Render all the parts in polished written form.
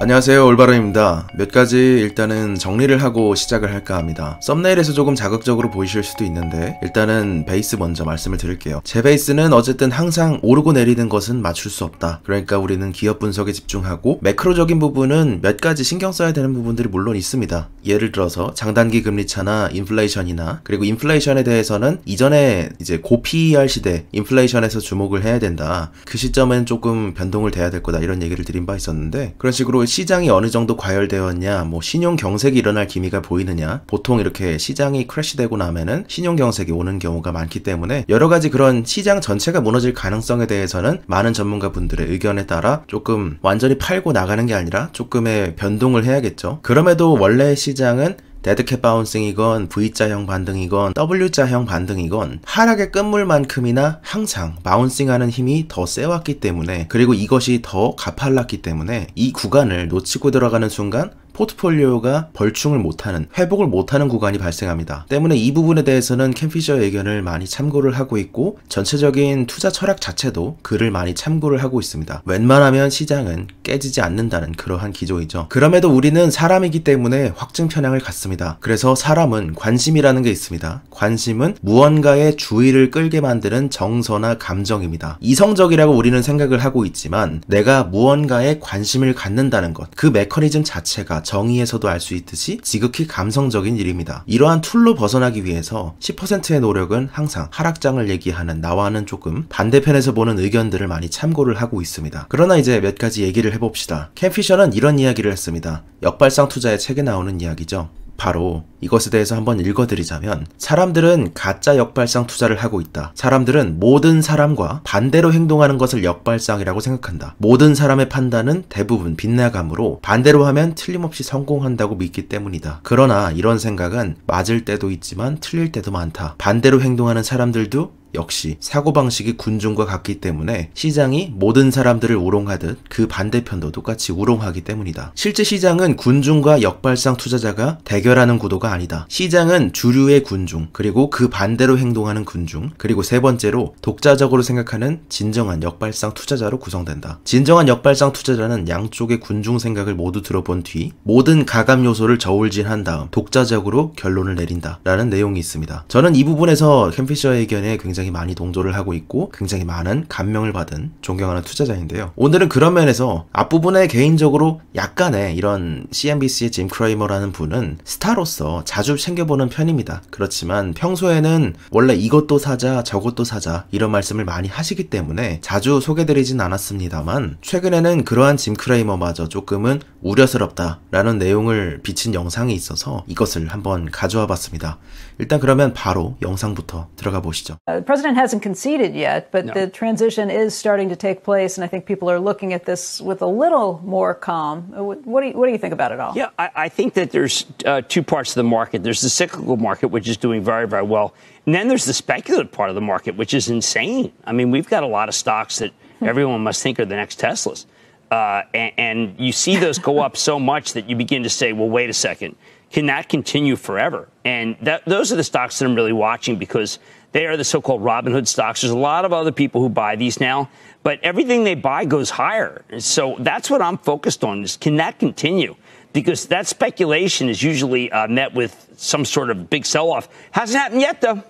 안녕하세요, 올바름입니다. 몇 가지 일단은 정리를 하고 시작을 할까 합니다. 썸네일에서 조금 자극적으로 보이실 수도 있는데 일단은 베이스 먼저 말씀을 드릴게요. 제 베이스는 어쨌든 항상 오르고 내리는 것은 맞출 수 없다. 그러니까 우리는 기업 분석에 집중하고 매크로적인 부분은 몇 가지 신경 써야 되는 부분들이 물론 있습니다. 예를 들어서 장단기 금리차나 인플레이션이나, 그리고 인플레이션에 대해서는 이전에 이제 고PER 시대 인플레이션에서 주목을 해야 된다. 그 시점엔 조금 변동을 돼야 될 거다, 이런 얘기를 드린 바 있었는데, 그런 식으로 시장이 어느 정도 과열되었냐, 뭐 신용 경색이 일어날 기미가 보이느냐, 보통 이렇게 시장이 크래시되고 나면은 신용 경색이 오는 경우가 많기 때문에 여러 가지 그런 시장 전체가 무너질 가능성에 대해서는 많은 전문가분들의 의견에 따라 조금 완전히 팔고 나가는 게 아니라 조금의 변동을 해야겠죠. 그럼에도 원래 시장은 데드캣 바운싱이건 V자형 반등이건 W자형 반등이건 하락의 끝물만큼이나 항상 바운싱하는 힘이 더 세왔기 때문에, 그리고 이것이 더 가팔랐기 때문에 이 구간을 놓치고 들어가는 순간 포트폴리오가 벌충을 못하는, 회복을 못하는 구간이 발생합니다. 때문에 이 부분에 대해서는 캔 피셔의 의견을 많이 참고를 하고 있고, 전체적인 투자 철학 자체도 그를 많이 참고를 하고 있습니다. 웬만하면 시장은 깨지지 않는다는 그러한 기조이죠. 그럼에도 우리는 사람이기 때문에 확증 편향을 갖습니다. 그래서 사람은 관심이라는 게 있습니다. 관심은 무언가의 주의를 끌게 만드는 정서나 감정입니다. 이성적이라고 우리는 생각을 하고 있지만 내가 무언가에 관심을 갖는다는 것, 그 메커니즘 자체가 정의에서도 알 수 있듯이 지극히 감성적인 일입니다. 이러한 툴로 벗어나기 위해서 10%의 노력은 항상 하락장을 얘기하는 나와는 조금 반대편에서 보는 의견들을 많이 참고를 하고 있습니다. 그러나 이제 몇 가지 얘기를 해봅시다. 캔 피셔는 이런 이야기를 했습니다. 역발상 투자의 책에 나오는 이야기죠. 바로 이것에 대해서 한번 읽어드리자면, 사람들은 가짜 역발상 투자를 하고 있다. 사람들은 모든 사람과 반대로 행동하는 것을 역발상이라고 생각한다. 모든 사람의 판단은 대부분 빗나감으로 반대로 하면 틀림없이 성공한다고 믿기 때문이다. 그러나 이런 생각은 맞을 때도 있지만 틀릴 때도 많다. 반대로 행동하는 사람들도 역시 사고방식이 군중과 같기 때문에 시장이 모든 사람들을 우롱하듯 그 반대편도 똑같이 우롱하기 때문이다. 실제 시장은 군중과 역발상 투자자가 대결하는 구도가 아니다. 시장은 주류의 군중, 그리고 그 반대로 행동하는 군중, 그리고 세 번째로 독자적으로 생각하는 진정한 역발상 투자자로 구성된다. 진정한 역발상 투자자는 양쪽의 군중 생각을 모두 들어본 뒤 모든 가감 요소를 저울질한 다음 독자적으로 결론을 내린다 라는 내용이 있습니다. 저는 이 부분에서 캔 피셔의 의견에 굉장히 많이 동조를 하고 있고 굉장히 많은 감명을 받은 존경하는 투자자인데요. 오늘은 그런 면에서 앞부분에 개인적으로 약간의 이런 CNBC의 짐 크레이머라는 분은 스타로서 자주 챙겨보는 편입니다. 그렇지만 평소에는 원래 이것도 사자 저것도 사자 이런 말씀을 많이 하시기 때문에 자주 소개드리진 않았습니다만, 최근에는 그러한 짐 크레이머마저 조금은 우려스럽다라는 내용을 비친 영상이 있어서 이것을 한번 가져와 봤습니다. 일단 그러면 바로 영상부터 들어가 보시죠. The president hasn't conceded yet, but the transition is starting to take place, and I think people are looking at this with a little more calm. What do you think about it all? Yeah, I think that there's two parts of the market. There's the cyclical market, which is doing very, very well. And then there's the speculative part of the market, which is insane. I mean, we've got a lot of stocks that everyone must think are the next Teslas. And you see those go up so much that you begin to say, well, wait a second. Can that continue forever? And those are the stocks that I'm really watching, because they are the so-called Robinhood stocks. There's a lot of other people who buy these now, but everything they buy goes higher. So that's what I'm focused on, is can that continue? Because that speculation is usually met with some sort of big sell-off. Hasn't happened yet, though.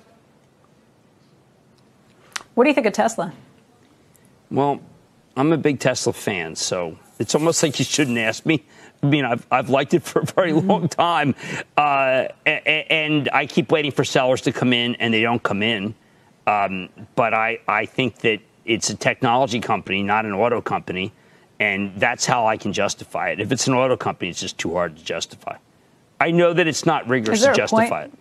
What do you think of Tesla? Well, I'm a big Tesla fan, so it's almost like you shouldn't ask me. I mean, I've liked it for a very long time, and I keep waiting for sellers to come in, and they don't come in. But I think that it's a technology company, not an auto company, and that's how I can justify it. If it's an auto company, it's just too hard to justify. I know that it's not rigorous to justify it.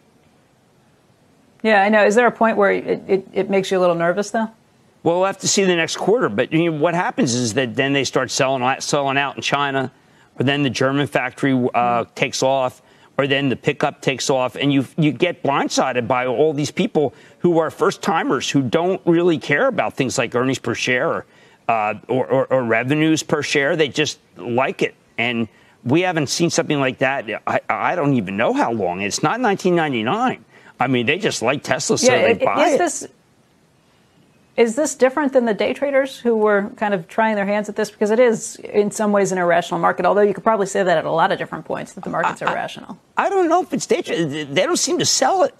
Yeah, I know. Is there a point where it makes you a little nervous, though? Well, we'll have to see the next quarter. But what happens is that then they start selling out in China, or then the German factory takes off, or then the pickup takes off, and you get blindsided by all these people who are first-timers who don't really care about things like earnings per share or revenues per share. They just like it. And we haven't seen something like that. I don't even know how long. It's not 1999. I mean, they just like Tesla, so they buy it. Is this different than the day traders who were kind of trying their hands at this? Because it is, in some ways, an irrational market, although you could probably say that at a lot of different points, that the market's irrational. I don't know if it's day traders. They don't seem to sell it.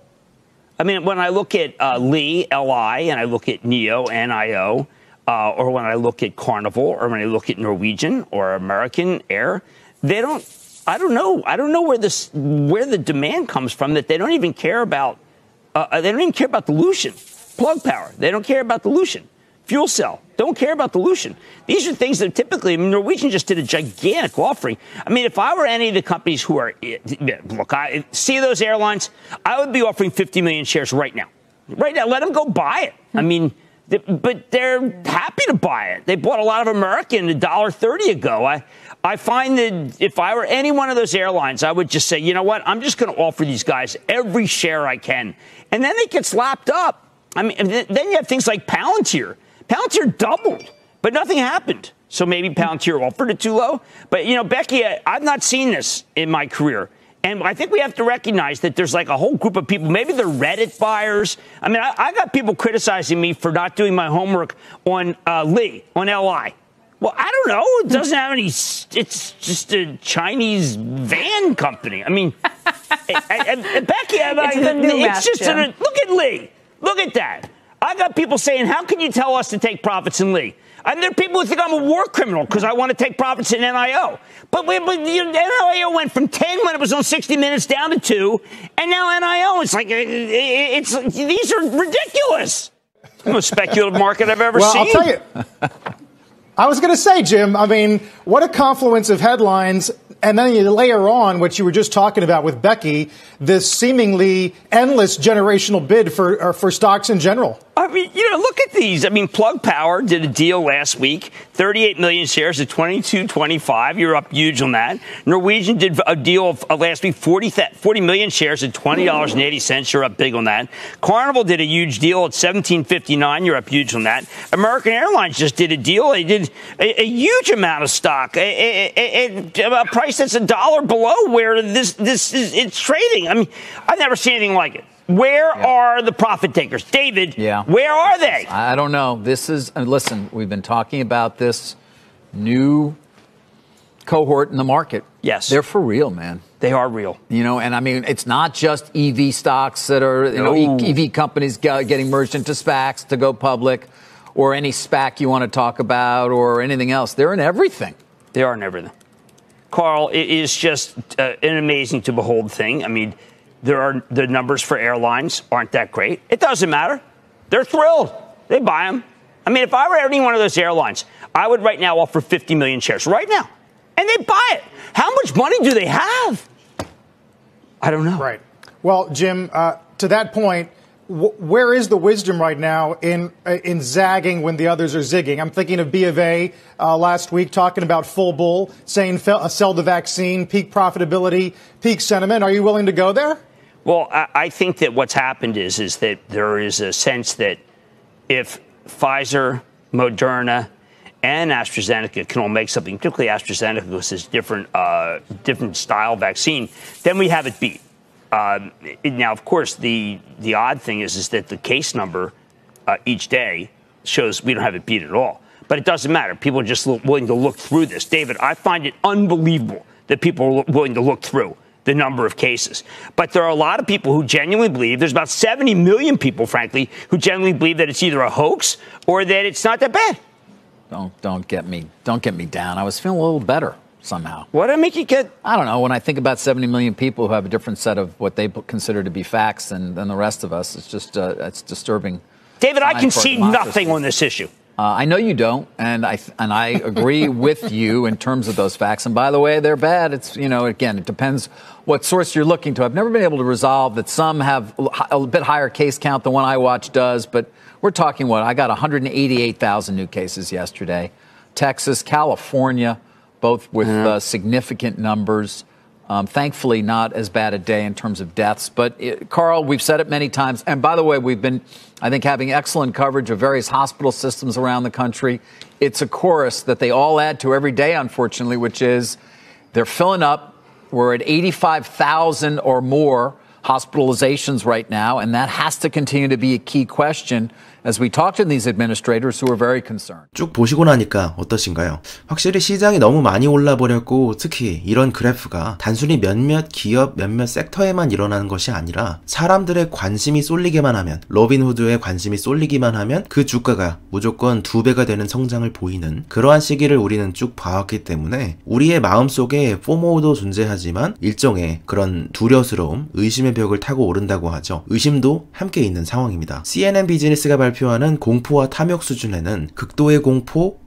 I mean, when I look at Lee, L-I, and I look at NEO, N-I-O, or when I look at Carnival, or when I look at Norwegian or American Air, they don't, I don't know. I don't know where the demand comes from that they don't even care about. They don't even care about dilution. Plug Power, they don't care about dilution. Fuel Cell, don't care about dilution. These are things that typically, I mean, Norwegian just did a gigantic offering. I mean, if I were any of the companies who are, look, I see those airlines, I would be offering 50 million shares right now. Right now, let them go buy it. I mean, but they're happy to buy it. They bought a lot of American $1.30 ago. I find that if I were any one of those airlines, I would just say, you know what, I'm just going to offer these guys every share I can. And then they get slapped up. I mean, then you have things like Palantir. Palantir doubled, but nothing happened. So maybe Palantir offered it too low. But, you know, Becky, I've not seen this in my career. And I think we have to recognize that there's like a whole group of people. Maybe they're Reddit buyers. I mean, I got people criticizing me for not doing my homework on Lee, on LI. Well, I don't know. It doesn't have any. It's just a Chinese van company. I mean, Becky, it's just look at Lee. Look at that. I got people saying, how can you tell us to take profits in Lee? And there are people who think I'm a war criminal because I want to take profits in NIO. But NIO went from 10 when it was on 60 Minutes down to 2. And now NIO, it's like, these are ridiculous. The most speculative market I've ever seen. I'll tell you. I was going to say, Jim, I mean, what a confluence of headlines. And then you layer on what you were just talking about with Becky, this seemingly endless generational bid for stocks in general. I mean, you know, look at these. I mean, Plug Power did a deal last week, 38 million shares at $22.25. You're up huge on that. Norwegian did a deal last week, 40 million shares at $20.80. You're up big on that. Carnival did a huge deal at $17.59. You're up huge on that. American Airlines just did a deal. They did a huge amount of stock, a price that's $1 below where this is it's trading. I mean, I've never seen anything like it. Where are the profit takers? David, where are they? I don't know. This is, listen, we've been talking about this new cohort in the market. Yes. They're for real, man. They are real. You know, and I mean, it's not just EV stocks that are, you know, EV companies getting merged into SPACs to go public, or any SPAC you want to talk about, or anything else. They're in everything. They are in everything. Carl, it is just an amazing to behold thing. I mean, the numbers for airlines aren't that great. It doesn't matter. They're thrilled. They buy them. I mean, if I were any one of those airlines, I would right now offer 50 million shares right now. And they buy it. How much money do they have? I don't know. Right. Well, Jim, to that point, where is the wisdom right now in zagging when the others are zigging? I'm thinking of B of A last week talking about full bull, saying sell the vaccine, peak profitability, peak sentiment. Are you willing to go there? Well, I think that what's happened is that there is a sense that if Pfizer, Moderna, and AstraZeneca can all make something, particularly AstraZeneca, because it's different style vaccine, then we have it beat. Now, of course, the odd thing is that the case number each day shows we don't have it beat at all. But it doesn't matter. People are just willing to look through this. David, I find it unbelievable that people are willing to look through the number of cases. But there are a lot of people who genuinely believe, there's about 70 million people, frankly, who genuinely believe that it's either a hoax or that it's not that bad. Don't get me down. I was feeling a little better somehow. What did I make you get? I don't know. When I think about 70 million people who have a different set of what they consider to be facts than the rest of us, it's just it's disturbing. David, I concede nothing on this issue. I know you don't, and I agree with you in terms of those facts. And by the way, they're bad. It's, you know, again, it depends what source you're looking to. I've never been able to resolve that some have a bit higher case count than one I watch does, but we're talking I got 188,000 new cases yesterday. Texas, California, both with significant numbers. Thankfully, not as bad a day in terms of deaths. But, Carl, we've said it many times. And by the way, we've been, I think, having excellent coverage of various hospital systems around the country. It's a chorus that they all add to every day, unfortunately, which is they're filling up. We're at 85,000 or more hospitalizations right now, and that has to continue to be a key question as we talk to these administrators who are very concerned. 쭉 보시고 나니까 어떠신가요? 확실히 시장이 너무 많이 올라버렸고 특히 이런 그래프가 단순히 몇몇 기업, 몇몇 섹터에만 일어나는 것이 아니라 사람들의 관심이 쏠리게만 하면, 로빈후드의 관심이 쏠리기만 하면 그 주가가 무조건 2배가 되는 성장을 보이는 그러한 시기를 우리는 쭉 봐왔기 때문에 우리의 마음속에 포모도 존재하지만 일종의 그런 두려스러움, 의심의 벽을 타고 오른다고 하죠. 의심도 함께 있는 상황입니다. CNN 비즈니스가 발표하는 공포와 탐욕 수준에는 극도의 공포,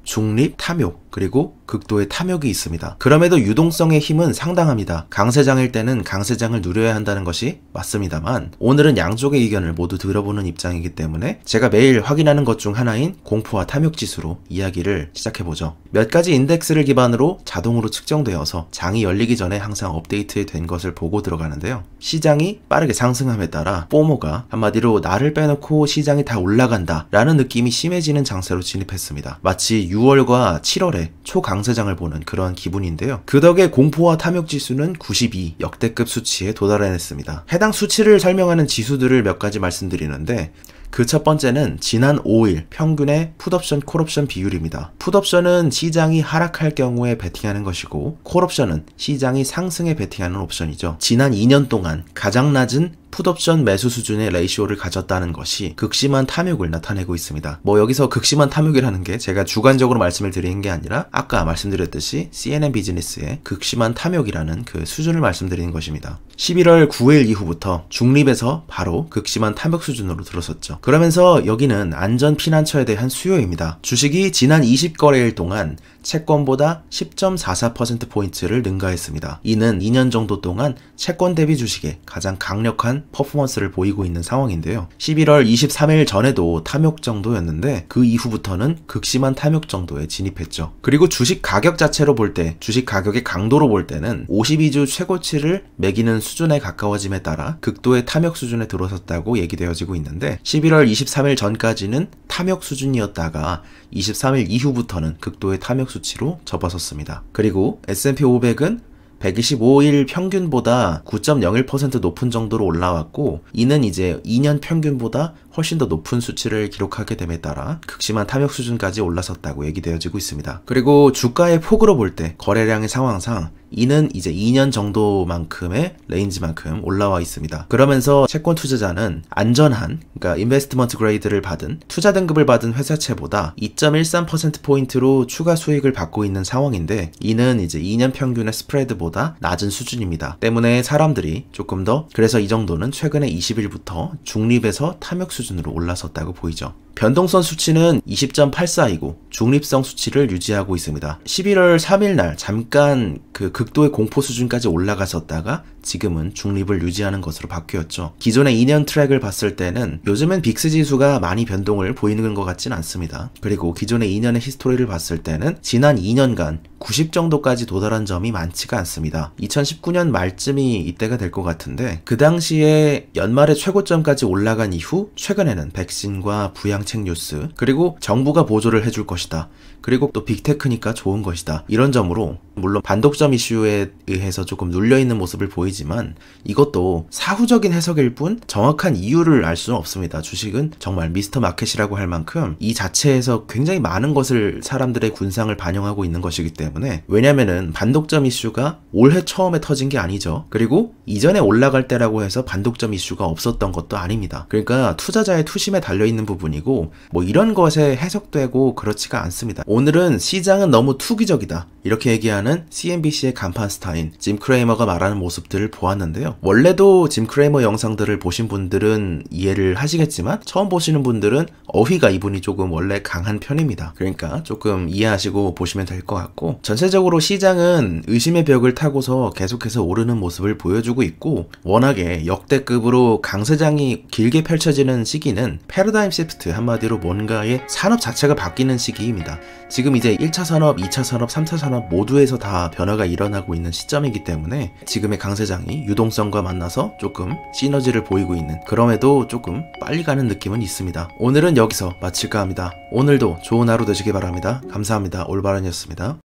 중립, 탐욕, 그리고 극도의 탐욕이 있습니다. 그럼에도 유동성의 힘은 상당합니다. 강세장일 때는 강세장을 누려야 한다는 것이 맞습니다만 오늘은 양쪽의 의견을 모두 들어보는 입장이기 때문에 제가 매일 확인하는 것 중 하나인 공포와 탐욕 지수로 이야기를 시작해보죠. 몇 가지 인덱스를 기반으로 자동으로 측정되어서 장이 열리기 전에 항상 업데이트된 것을 보고 들어가는데요. 시장이 빠르게 상승함에 따라 포모가 한마디로 나를 빼놓고 시장이 다 올라간다 라는 느낌이 심해지는 장세로 진입했습니다. 마치 6월과 7월에 초강세장을 보는 그런 기분인데요. 그 덕에 공포와 탐욕 지수는 92 역대급 수치에 도달해냈습니다. 해당 수치를 설명하는 지수들을 몇 가지 말씀드리는데 그 첫 번째는 지난 5일 평균의 풋옵션 콜옵션 비율입니다. 풋옵션은 시장이 하락할 경우에 베팅하는 것이고 콜옵션은 시장이 상승에 베팅하는 옵션이죠. 지난 2년 동안 가장 낮은 풋옵션 매수 수준의 레이시오를 가졌다는 것이 극심한 탐욕을 나타내고 있습니다. 여기서 극심한 탐욕이라는 게 제가 주관적으로 말씀을 드리는 게 아니라 아까 말씀드렸듯이 CNN 비즈니스의 극심한 탐욕이라는 그 수준을 말씀드리는 것입니다. 11월 9일 이후부터 중립에서 바로 극심한 탐욕 수준으로 들어섰죠. 그러면서 여기는 안전 피난처에 대한 수요입니다. 주식이 지난 20거래일 동안 채권보다 10.44%포인트를 능가했습니다. 이는 2년 정도 동안 채권 대비 주식의 가장 강력한 퍼포먼스를 보이고 있는 상황인데요. 11월 23일 전에도 탐욕 정도였는데 그 이후부터는 극심한 탐욕 정도에 진입했죠. 그리고 주식 가격 자체로 볼 때, 주식 가격의 강도로 볼 때는 52주 최고치를 매기는 수준에 가까워짐에 따라 극도의 탐욕 수준에 들어섰다고 얘기되어지고 있는데 11월 23일 전까지는 탐욕 수준이었다가 23일 이후부터는 극도의 탐욕 수치로 접어섰습니다. 그리고 S&P 500은 125일 평균보다 9.01% 높은 정도로 올라왔고 이는 이제 2년 평균보다 훨씬 더 높은 수치를 기록하게 됨에 따라 극심한 탐욕 수준까지 올라섰다고 얘기되어지고 있습니다. 그리고 주가의 폭으로 볼 때 거래량의 상황상 이는 이제 2년 정도만큼의 레인지만큼 올라와 있습니다. 그러면서 채권 투자자는 안전한, 그러니까 인베스트먼트 그레이드를 받은, 투자 등급을 받은 회사채보다 2.13%포인트로 추가 수익을 받고 있는 상황인데 이는 이제 2년 평균의 스프레드보다 낮은 수준입니다. 때문에 사람들이 조금 더, 그래서 이 정도는 최근에 20일부터 중립에서 탐욕 수준으로 올라섰다고 보이죠. 변동선 수치는 20.84이고 중립성 수치를 유지하고 있습니다. 11월 3일 날 잠깐 그 극도의 공포 수준까지 올라갔었다가 지금은 중립을 유지하는 것으로 바뀌었죠. 기존의 2년 트랙을 봤을 때는 요즘엔 빅스 지수가 많이 변동을 보이는 것 같진 않습니다. 그리고 기존의 2년의 히스토리를 봤을 때는 지난 2년간 90 정도까지 도달한 점이 많지가 않습니다. 2019년 말쯤이 이때가 될 것 같은데 그 당시에 연말에 최고점까지 올라간 이후 최근에는 백신과 부양책 뉴스, 그리고 정부가 보조를 해줄 것이다, 그리고 또 빅테크니까 좋은 것이다, 이런 점으로 물론 반독점 이슈에 의해서 조금 눌려있는 모습을 보이지만 이것도 사후적인 해석일 뿐 정확한 이유를 알 수는 없습니다. 주식은 정말 미스터 마켓이라고 할 만큼 이 자체에서 굉장히 많은 것을 사람들의 군상을 반영하고 있는 것이기 때문에, 왜냐면은 반독점 이슈가 올해 처음에 터진 게 아니죠. 그리고 이전에 올라갈 때라고 해서 반독점 이슈가 없었던 것도 아닙니다. 그러니까 투자자의 투심에 달려있는 부분이고 이런 것에 해석되고 그렇지가 않습니다. 오늘은 시장은 너무 투기적이다 이렇게 얘기하는 CNBC의 간판 스타인 짐 크레이머가 말하는 모습들을 보았는데요. 원래도 짐 크레이머 영상들을 보신 분들은 이해를 하시겠지만 처음 보시는 분들은 어휘가 이분이 조금 원래 강한 편입니다. 그러니까 조금 이해하시고 보시면 될 것 같고, 전체적으로 시장은 의심의 벽을 타고서 계속해서 오르는 모습을 보여주고 있고 워낙에 역대급으로 강세장이 길게 펼쳐지는 시기는 패러다임 시프트, 한마디로 뭔가의 산업 자체가 바뀌는 시기입니다. 지금 이제 1차 산업, 2차 산업, 3차 산업 모두에서 다 변화가 일어나고 있는 시점이기 때문에 지금의 강세장이 유동성과 만나서 조금 시너지를 보이고 있는, 그럼에도 조금 빨리 가는 느낌은 있습니다. 오늘은 여기서 마칠까 합니다. 오늘도 좋은 하루 되시기 바랍니다. 감사합니다. 올바른이었습니다.